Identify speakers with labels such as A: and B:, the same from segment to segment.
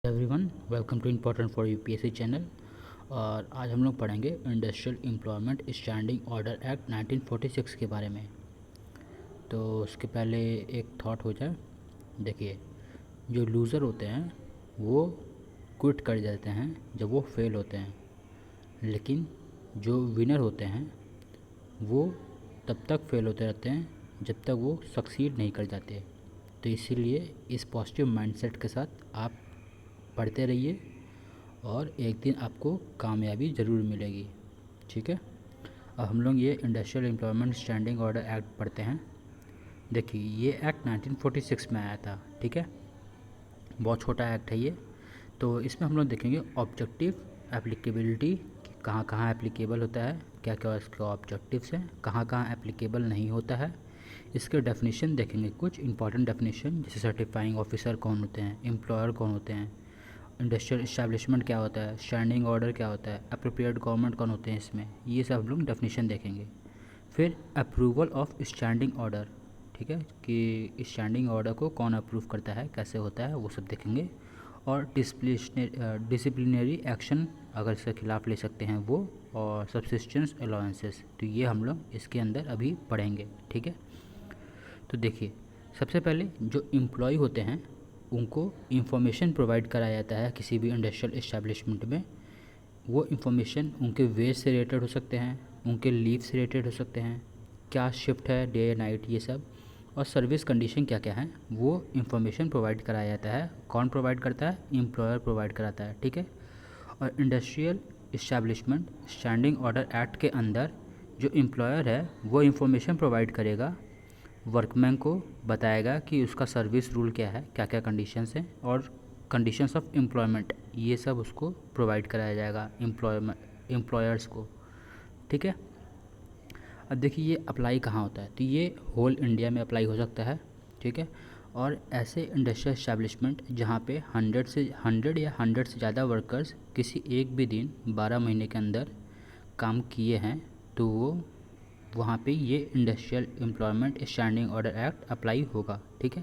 A: Everyone, welcome to important for UPSC channel. और आज हम लोग पढ़ेंगे industrial employment standing order act 1946 के बारे में। तो उसके पहले एक थॉट हो जाए। देखिए, जो लूज़र होते हैं वो क्विट कर जाते हैं जब वो फेल होते हैं, लेकिन जो विनर होते हैं वो तब तक फेल होते रहते हैं जब तक वो सक्सीड नहीं कर जाते। तो इसीलिए इस पॉजिटिव माइंडसेट के साथ आप पढ़ते रहिए और एक दिन आपको कामयाबी ज़रूर मिलेगी। ठीक है, अब हम लोग ये industrial employment standing order act पढ़ते हैं। देखिए, ये एक्ट 1946 में आया था। ठीक है, बहुत छोटा एक्ट है ये। तो इसमें हम लोग देखेंगे ऑब्जेक्टिव एप्लीकेबिलिटी, कहाँ कहाँ एप्लीकेबल होता है, क्या क्या इसके ऑब्जेक्टिव्स हैं, कहाँ कहाँ एप्लीकेबल नहीं होता है। इसके डेफिनेशन देखेंगे, कुछ इंपॉर्टेंट डेफिनेशन, जैसे सर्टिफाइंग ऑफिसर कौन होते हैं, एम्प्लॉयर कौन होते हैं, इंडस्ट्रियल इस्टेब्लिशमेंट क्या होता है, स्टैंडिंग ऑर्डर क्या होता है, अप्रोप्रिएट गवर्नमेंट कौन होते हैं इसमें, ये सब हम लोग डेफिनेशन देखेंगे। फिर अप्रूवल ऑफ स्टैंडिंग ऑर्डर, ठीक है, कि स्टैंडिंग ऑर्डर को कौन अप्रूव करता है, कैसे होता है, वो सब देखेंगे। और डिसिप्लिनरी एक्शन अगर इसके खिलाफ ले सकते हैं वो, और सब्सिस्टेंस अलाउंसेस, तो ये हम लोग इसके अंदर अभी पढ़ेंगे। ठीक है, तो देखिए, सबसे पहले जो एम्प्लॉय होते हैं उनको इंफॉर्मेशन प्रोवाइड कराया जाता है किसी भी इंडस्ट्रियल इस्टेब्लिशमेंट में। वो इंफॉर्मेशन उनके वेज से रिलेटेड हो सकते हैं, उनके लीव से रिलेटेड हो सकते हैं, क्या शिफ्ट है, डे या नाइट, ये सब, और सर्विस कंडीशन क्या क्या है, वो इंफॉर्मेशन प्रोवाइड कराया जाता है। कौन प्रोवाइड करता है? एम्प्लॉयर प्रोवाइड कराता है। ठीक है, और industrial establishment standing order act के अंदर जो एम्प्लॉयर है वो इंफॉर्मेशन प्रोवाइड करेगा, वर्कमैन को बताएगा कि उसका सर्विस रूल क्या है, क्या क्या कंडीशंस हैं, और कंडीशंस ऑफ एम्प्लॉयमेंट, ये सब उसको प्रोवाइड कराया जाएगा एम्प्लॉयर्स को। ठीक है, अब देखिए ये अप्लाई कहाँ होता है, तो ये होल इंडिया में अप्लाई हो सकता है। ठीक है, और ऐसे इंडस्ट्रियल इस्टेब्लिशमेंट जहाँ पे 100 या 100 से ज़्यादा वर्कर्स किसी एक भी दिन 12 महीने के अंदर काम किए हैं, तो वो वहाँ पे ये industrial employment standing order act apply होगा। ठीक है,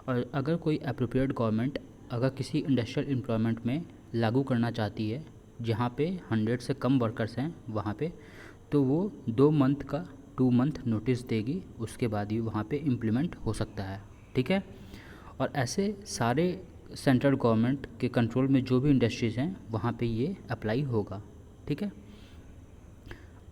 A: और अगर कोई अप्रोप्रिएट गवर्नमेंट अगर किसी इंडस्ट्रियल एम्प्लॉयमेंट में लागू करना चाहती है जहाँ पे 100 से कम वर्कर्स हैं वहाँ पे, तो वो 2 मंथ का 2 मंथ नोटिस देगी, उसके बाद ही वहाँ पे इम्प्लीमेंट हो सकता है। ठीक है, और ऐसे सारे सेंट्रल गवर्नमेंट के कंट्रोल में जो भी इंडस्ट्रीज़ हैं वहाँ पे ये अप्लाई होगा। ठीक है,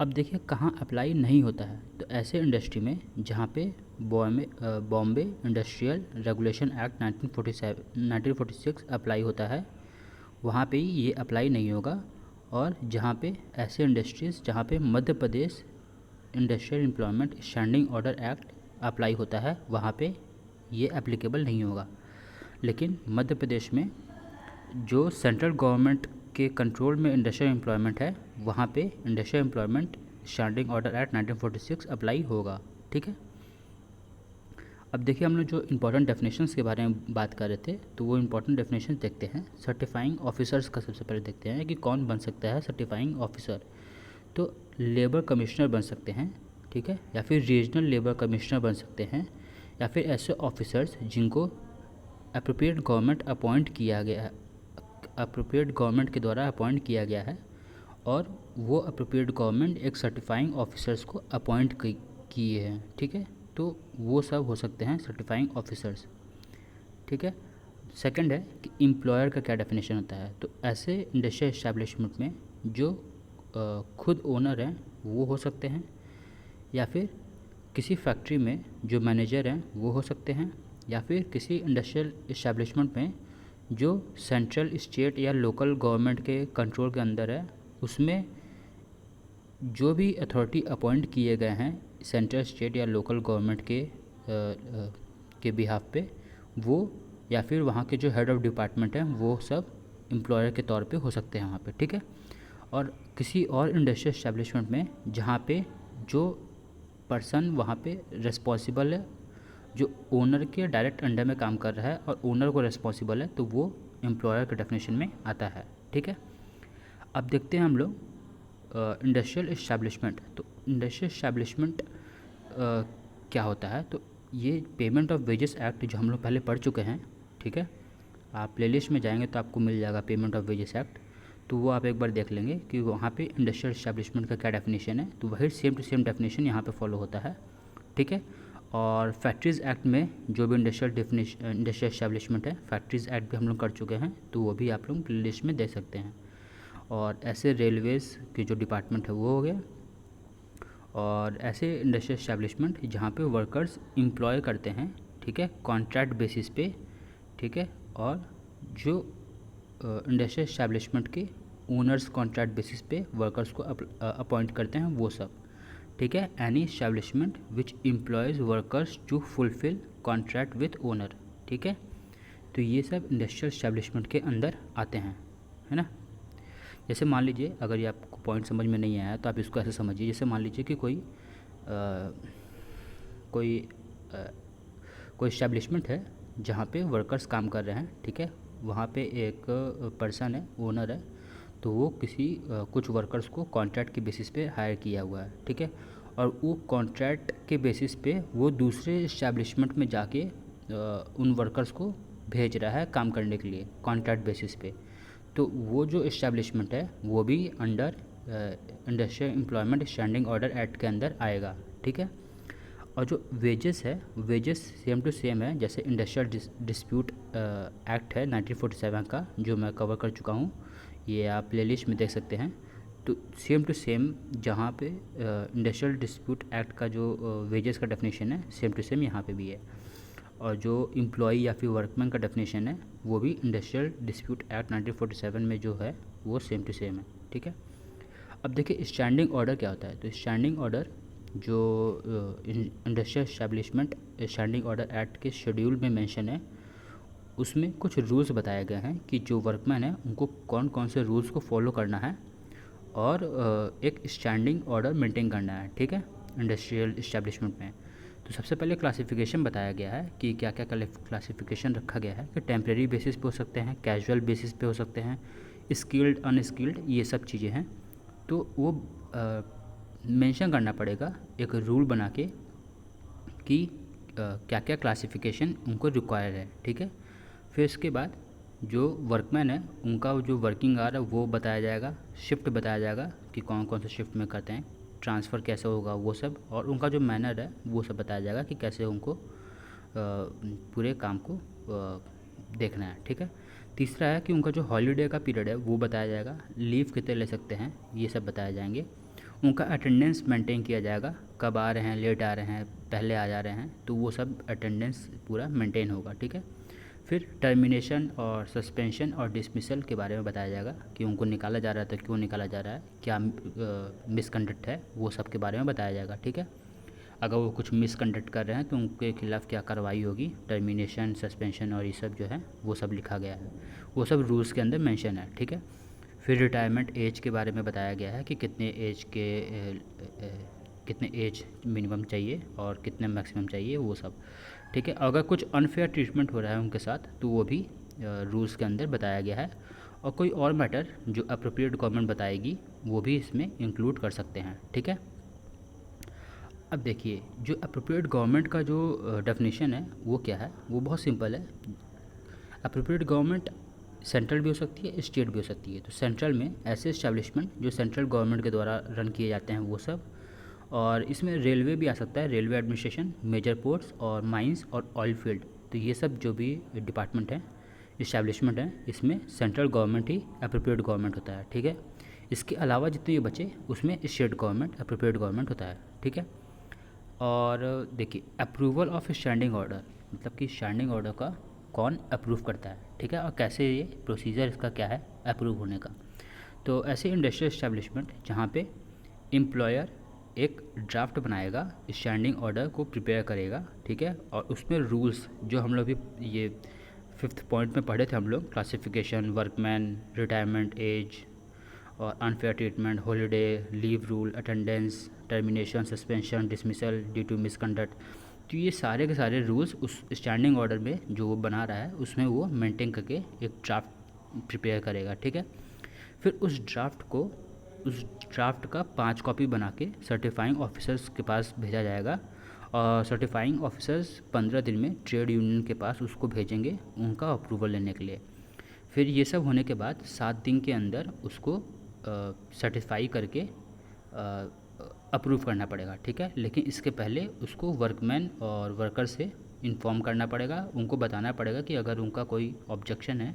A: अब देखिए कहाँ अप्लाई नहीं होता है, तो ऐसे इंडस्ट्री में जहाँ पे Bombay industrial regulation act 1946 apply होता है, वहाँ पे ये अप्लाई नहीं होगा। और जहाँ पे ऐसे इंडस्ट्रीज़ जहाँ पे Madhya Pradesh industrial employment standing order act apply होता है, वहाँ पे ये एप्लीकेबल नहीं होगा। लेकिन मध्य प्रदेश में जो सेंट्रल गवर्नमेंट के कंट्रोल में इंडस्ट्रियल एम्प्लॉयमेंट है, वहाँ पे industrial employment standing order act 1946 apply होगा। ठीक है, अब देखिए हम लोग जो इंपॉर्टेंट डेफिनेशंस के बारे में बात कर रहे थे, तो वो इंपॉर्टेंट डेफिनेशन देखते हैं। सर्टिफाइंग ऑफिसर्स का सबसे पहले देखते हैं कि कौन बन सकता है सर्टिफाइंग ऑफिसर। तो लेबर कमिश्नर बन सकते हैं, ठीक है, या फिर रीजनल लेबर कमिश्नर बन सकते हैं, या फिर ऐसे ऑफिसर्स जिनको अप्रोप्रिएट गवर्नमेंट अपॉइंट किया गया है, अप्रोप्रिएट गवर्नमेंट के द्वारा अपॉइंट किया गया है, और वो अप्रोप्रिएट गवर्नमेंट एक सर्टिफाइंग ऑफिसर्स को अपॉइंट किए हैं। ठीक है, तो वो सब हो सकते हैं सर्टिफाइंग ऑफिसर्स। ठीक है, सेकंड है कि एम्प्लॉयर का क्या डेफिनेशन होता है। तो ऐसे इंडस्ट्रियल इस्टेब्लिशमेंट में जो खुद ओनर हैं वो हो सकते हैं, या फिर किसी फैक्ट्री में जो मैनेजर हैं वो हो सकते हैं, या फिर किसी इंडस्ट्रियल इस्टेब्लिशमेंट में जो सेंट्रल, स्टेट या लोकल गवर्नमेंट के कंट्रोल के अंदर है, उसमें जो भी अथॉरिटी अपॉइंट किए गए हैं सेंट्रल, स्टेट या लोकल गवर्नमेंट के बिहाफ पे, वो या फिर वहाँ के जो हेड ऑफ़ डिपार्टमेंट हैं वो सब एम्प्लॉयर के तौर पे हो सकते हैं वहाँ पे। ठीक है, और किसी और इंडस्ट्रियल इस्टेब्लिशमेंट में जहाँ पे जो पर्सन वहाँ पे रिस्पॉन्सिबल है, जो ओनर के डायरेक्ट अंडर में काम कर रहा है और ओनर को रिस्पॉन्सिबल है, तो वो एम्प्लॉयर के डेफिनेशन में आता है। ठीक है, अब देखते हैं हम लोग इंडस्ट्रियल इस्टेब्लिशमेंट। तो इंडस्ट्रियल इस्टेब्लिशमेंट क्या होता है, तो ये पेमेंट ऑफ वेजेस एक्ट जो हम लोग पहले पढ़ चुके हैं। ठीक है, आप प्लेलिस्ट में जाएंगे तो आपको मिल जाएगा पेमेंट ऑफ वेजेस एक्ट, तो वो आप एक बार देख लेंगे कि वहाँ पे इंडस्ट्रियल एस्टैब्लिशमेंट का क्या डेफिनेशन है, तो वही सेम टू सेम डेफिनेशन यहाँ पे फॉलो होता है, ठीक है। और फैक्ट्रीज़ एक्ट में जो भी इंडस्ट्रियल एस्टैब्लिशमेंट है, फैक्ट्रीज़ एक्ट भी हम लोग कर चुके हैं, तो वो भी आप लोग प्ले लिस्ट में देख सकते हैं। और ऐसे रेलवेज़ के जो डिपार्टमेंट है वो हो गया, और ऐसे इंडस्ट्रियल एस्टैब्लिशमेंट जहाँ पे वर्कर्स एम्प्लॉय करते हैं, ठीक है, कॉन्ट्रैक्ट बेसिस पे, ठीक है। और जो इंडस्ट्रियल एस्टैब्लिशमेंट के ओनर्स कॉन्ट्रैक्ट बेसिस पे वर्कर्स को अपॉइंट करते हैं, वो सब, ठीक है। Any establishment which employs workers to fulfil contract with owner, ठीक है। तो ये सब इंडस्ट्रियल एस्टैब्लिशमेंट के अंदर आते हैं, है ना। जैसे मान लीजिए, अगर ये आपको पॉइंट समझ में नहीं आया तो आप इसको ऐसे समझिए, जैसे मान लीजिए कि कोई इस्टेब्लिशमेंट है जहाँ पे वर्कर्स काम कर रहे हैं, ठीक है। वहाँ पे एक पर्सन है, ओनर है, तो वो कुछ वर्कर्स को कॉन्ट्रैक्ट के बेसिस पे हायर किया हुआ है, ठीक है। और वो कॉन्ट्रैक्ट के बेसिस पे वो दूसरे इस्टेब्लिशमेंट में जाके उन वर्कर्स को भेज रहा है काम करने के लिए कॉन्ट्रैक्ट बेसिस पे। तो वो जो इस्टेब्लिशमेंट है वो भी under industrial employment standing order act के अंदर आएगा, ठीक है। और जो वेजेस है, वेजेस सेम टू सेम है, जैसे इंडस्ट्रियल डिस्प्यूट एक्ट है 1947 का, जो मैं कवर कर चुका हूँ, ये आप प्लेलिस्ट में देख सकते हैं। तो सेम टू सेम जहाँ पे इंडस्ट्रियल डिस्प्यूट एक्ट का जो वेजेस का डेफिनेशन है, सेम टू सेम यहाँ पे भी है। और जो एम्प्लॉई या फिर वर्कमैन का डेफिनेशन है, वो भी इंडस्ट्रियल डिस्प्यूट एक्ट 1947 में जो है वो सेम टू सेम है, ठीक है। अब देखिए स्टैंडिंग ऑर्डर क्या होता है। तो स्टैंडिंग ऑर्डर जो industrial establishment standing order act के शेड्यूल में मेंशन है, उसमें कुछ रूल्स बताए गए हैं कि जो वर्कमैन है उनको कौन कौन से रूल्स को फॉलो करना है और एक स्टैंडिंग ऑर्डर मेंटेन करना है, ठीक है, इंडस्ट्रियल एस्टैब्लिशमेंट में। तो सबसे पहले क्लासिफिकेशन बताया गया है कि क्या क्या क्लासिफिकेशन रखा गया है कि टेम्प्रेरी बेसिस पे हो सकते हैं, कैजुअल बेसिस पे हो सकते हैं, स्किल्ड अनस्किल्ड, ये सब चीज़ें हैं। तो वो मेंशन करना पड़ेगा एक रूल बना के कि क्या क्या क्लासिफिकेशन उनको रिक्वायर है, ठीक है। फिर इसके बाद जो वर्कमैन है उनका जो वर्किंग आवर है वो बताया जाएगा, शिफ्ट बताया जाएगा कि कौन कौन से शिफ्ट में करते हैं, ट्रांसफ़र कैसे होगा वो सब, और उनका जो मैनर है वो सब बताया जाएगा कि कैसे उनको पूरे काम को देखना है, ठीक है। तीसरा है कि उनका जो हॉलीडे का पीरियड है वो बताया जाएगा, लीव कितने ले सकते हैं ये सब बताए जाएंगे। उनका अटेंडेंस मेंटेन किया जाएगा, कब आ रहे हैं, लेट आ रहे हैं, पहले आ जा रहे हैं, तो वो सब अटेंडेंस पूरा मेंटेन होगा, ठीक है। फिर टर्मिनेशन और सस्पेंशन और डिसमिसल के बारे में बताया जाएगा कि उनको निकाला जा रहा है तो क्यों निकाला जा रहा है, क्या मिसकंडक्ट है, वो सब के बारे में बताया जाएगा, ठीक है। अगर वो कुछ मिसकंडक्ट कर रहे हैं तो उनके खिलाफ़ क्या कार्रवाई होगी, टर्मिनेशन, सस्पेंशन और ये सब जो है वो सब लिखा गया है, वो सब रूल्स के अंदर मेंशन है, ठीक है। फिर रिटायरमेंट एज के बारे में बताया गया है कि कितने एज मिनिमम चाहिए और कितने मैक्सिमम चाहिए, वो सब, ठीक है। अगर कुछ अनफेयर ट्रीटमेंट हो रहा है उनके साथ तो वो भी रूल्स के अंदर बताया गया है। और कोई और मैटर जो अप्रोप्रिएट गवर्नमेंट बताएगी वो भी इसमें इंक्लूड कर सकते हैं, ठीक है। अब देखिए जो अप्रोप्रिएट गवर्नमेंट का जो डेफिनेशन है वो क्या है, वो बहुत सिंपल है। अप्रोप्रिएट गवर्नमेंट सेंट्रल भी हो सकती है, स्टेट भी हो सकती है। तो सेंट्रल में ऐसे इस्टेब्लिशमेंट जो सेंट्रल गवर्नमेंट के द्वारा रन किए जाते हैं वो सब, और इसमें रेलवे भी आ सकता है, रेलवे एडमिनिस्ट्रेशन, मेजर पोर्ट्स और माइंस और ऑयल फील्ड। तो ये सब जो भी डिपार्टमेंट हैं, इस्टेब्लिशमेंट हैं, इसमें सेंट्रल गवर्नमेंट ही अप्रोप्रिएट गवर्नमेंट होता है, ठीक है। इसके अलावा जितने ये बचे उसमें स्टेट गवर्नमेंट अप्रोप्रिएट गवर्नमेंट होता है, ठीक है। और देखिए अप्रूवल ऑफ स्टैंडिंग ऑर्डर, मतलब कि स्टैंडिंग ऑर्डर का कौन अप्रूव करता है, ठीक है, और कैसे ये प्रोसीजर इसका क्या है अप्रूव होने का। तो ऐसे इंडस्ट्रियल इस्टेब्लिशमेंट जहाँ पे एम्प्लॉयर एक ड्राफ्ट बनाएगा, स्टैंडिंग ऑर्डर को प्रिपेयर करेगा, ठीक है, और उसमें रूल्स जो हम लोग भी ये 5th पॉइंट में पढ़े थे हम लोग, क्लासिफिकेशन, वर्कमैन, रिटायरमेंट एज और unfair treatment, holiday, leave rule, attendance, termination, suspension, dismissal due to misconduct. तो ये सारे के सारे रूल्स उस स्टैंडिंग ऑर्डर में जो वो बना रहा है उसमें वो मेंटेन करके एक ड्राफ्ट प्रिपेयर करेगा, ठीक है। फिर उस ड्राफ्ट का 5 कॉपी बना के सर्टिफाइंग ऑफिसर्स के पास भेजा जाएगा, और सर्टिफाइंग ऑफिसर्स 15 दिन में ट्रेड यूनियन के पास उसको भेजेंगे उनका अप्रूवल लेने के लिए। फिर ये सब होने के बाद 7 दिन के अंदर उसको सर्टिफाई करके अप्रूव करना पड़ेगा, ठीक है। लेकिन इसके पहले उसको वर्कमैन और वर्कर से इन्फॉर्म करना पड़ेगा, उनको बताना पड़ेगा कि अगर उनका कोई ऑब्जेक्शन है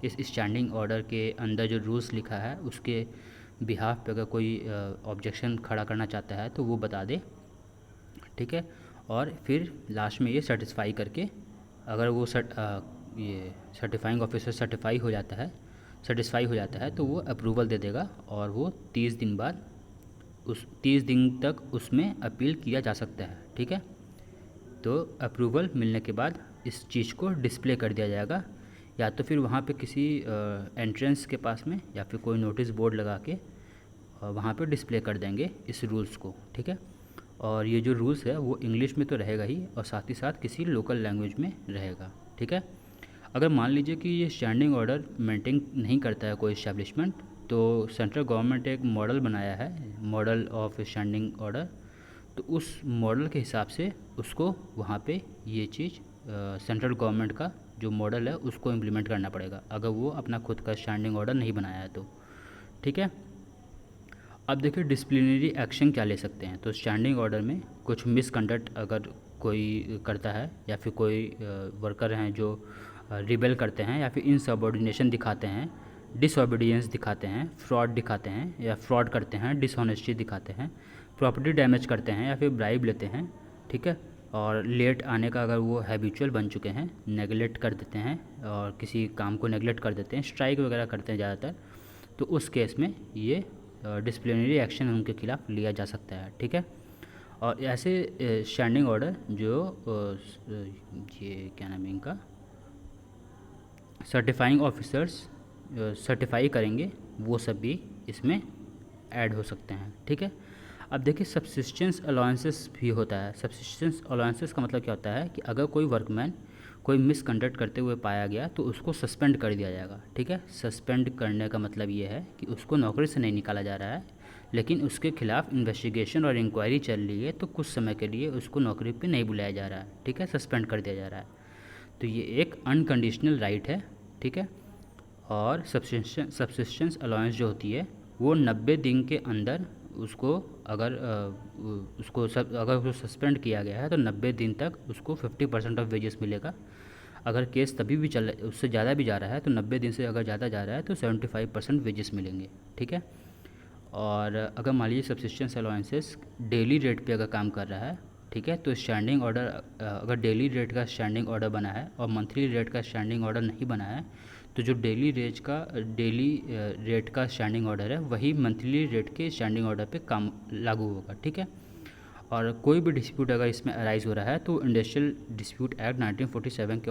A: इस स्टैंडिंग ऑर्डर के अंदर जो रूल्स लिखा है उसके बिहाफ पे अगर कोई ऑब्जेक्शन खड़ा करना चाहता है तो वो बता दे, ठीक है। और फिर लास्ट में ये सेटिस्फाई करके अगर वो ये सर्टिफाइंग ऑफिसर सेटिस्फाई हो जाता है तो वो अप्रूवल दे देगा और वो 30 दिन बाद उस 30 दिन तक उसमें अपील किया जा सकता है, ठीक है। तो अप्रूवल मिलने के बाद इस चीज़ को डिस्प्ले कर दिया जाएगा, या तो फिर वहाँ पे किसी एंट्रेंस के पास में या फिर कोई नोटिस बोर्ड लगा के वहाँ पे डिस्प्ले कर देंगे इस रूल्स को, ठीक है। और ये जो रूल्स है वो इंग्लिश में तो रहेगा ही और साथ ही साथ किसी लोकल लैंग्वेज में रहेगा, ठीक है। अगर मान लीजिए कि ये स्टैंडिंग ऑर्डर मेंटेन नहीं करता है कोई इस्टेब्लिशमेंट, तो सेंट्रल गवर्नमेंट एक मॉडल बनाया है, मॉडल ऑफ स्टैंडिंग ऑर्डर। तो उस मॉडल के हिसाब से उसको वहाँ पे ये चीज़ सेंट्रल गवर्नमेंट का जो मॉडल है उसको इम्प्लीमेंट करना पड़ेगा, अगर वो अपना खुद का स्टैंडिंग ऑर्डर नहीं बनाया है तो, ठीक है। अब देखिए डिसिप्लिनरी एक्शन क्या ले सकते हैं। तो स्टैंडिंग ऑर्डर में कुछ मिसकंडक्ट अगर कोई करता है या फिर कोई वर्कर हैं जो रिबेल करते हैं या फिर इनसबऑर्डिनेशन दिखाते हैं, डिसओबीडियंस दिखाते हैं, फ्रॉड दिखाते हैं या फ्रॉड करते हैं, डिसऑनेस्टी दिखाते हैं, प्रॉपर्टी डैमेज करते हैं या फिर ब्राइब लेते हैं, ठीक है। और लेट आने का अगर वो हैबिचुअल बन चुके हैं, नेगलेक्ट कर देते हैं और किसी काम को नेगलेक्ट कर देते हैं, स्ट्राइक वगैरह करते हैं ज़्यादातर, तो उस केस में ये डिसिप्लिनरी एक्शन उनके खिलाफ़ लिया जा सकता है, ठीक है। और ऐसे स्टैंडिंग ऑर्डर जो ये क्या नाम है इनका, सर्टिफाइंग ऑफिसर्स सर्टिफाई करेंगे, वो सब भी इसमें ऐड हो सकते हैं, ठीक है। अब देखिए सब्सिस्टेंस अलाउंसेस भी होता है। सब्सिस्टेंस अलाउंसेस का मतलब क्या होता है कि अगर कोई वर्कमैन कोई मिसकंडक्ट करते हुए पाया गया तो उसको सस्पेंड कर दिया जाएगा, ठीक है। सस्पेंड करने का मतलब ये है कि उसको नौकरी से नहीं निकाला जा रहा है, लेकिन उसके खिलाफ इन्वेस्टिगेशन और इंक्वायरी चल रही है, तो कुछ समय के लिए उसको नौकरी पे नहीं बुलाया जा रहा है, ठीक है, सस्पेंड कर दिया जा रहा है। तो ये एक अनकंडीशनल राइट है, ठीक है। और सब्सिस्टेंस अलाउंस जो होती है वो 90 दिन के अंदर उसको अगर उसको सस्पेंड किया गया है तो 90 दिन तक उसको 50% ऑफ वेजेस मिलेगा। अगर केस तभी भी चल उससे ज़्यादा भी जा रहा है तो 90 दिन से अगर ज़्यादा जा रहा है तो 75% वेजेस मिलेंगे, ठीक है। और अगर मान लीजिए सब्सिस्टेंस अलाउंसेस डेली रेट पे अगर काम कर रहा है, ठीक है, तो स्टैंडिंग ऑर्डर अगर डेली रेट का स्टैंडिंग ऑर्डर बना है और मंथली रेट का स्टैंडिंग ऑर्डर नहीं बना है, तो जो डेली रेट का स्टैंडिंग ऑर्डर है वही मंथली रेट के स्टैंडिंग ऑर्डर पे काम लागू होगा, ठीक है। और कोई भी डिस्प्यूट अगर इसमें अराइज़ हो रहा है तो इंडस्ट्रियल डिस्प्यूट एक्ट 1947 के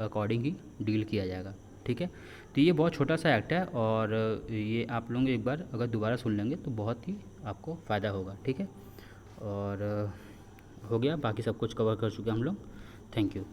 A: अकॉर्डिंग ही डील किया जाएगा, ठीक है। तो ये बहुत छोटा सा एक्ट है और ये आप लोग एक बार अगर दोबारा सुन लेंगे तो बहुत ही आपको फ़ायदा होगा, ठीक है। और हो गया, बाकी सब कुछ कवर कर चुके हम लोग। Thank you.